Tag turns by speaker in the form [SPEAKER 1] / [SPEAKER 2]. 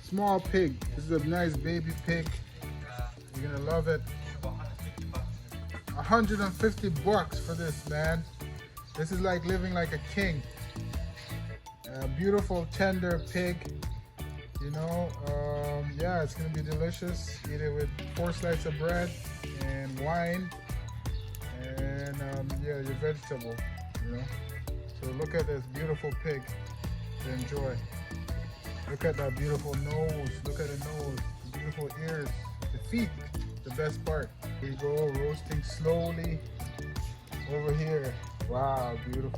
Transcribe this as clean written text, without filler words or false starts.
[SPEAKER 1] Small pig. This is a nice baby pig. You're gonna love it. 150 bucks for this, man. This is like living like a king. A beautiful tender pig. You know, yeah, it's gonna be delicious. Eat it with 4 slices of bread and wine, and yeah, your vegetable. You know. So look at this beautiful pig to enjoy. Look at that beautiful nose. Look at the nose. The beautiful ears. The feet. The best part. Here you go, roasting slowly over here. Wow, beautiful.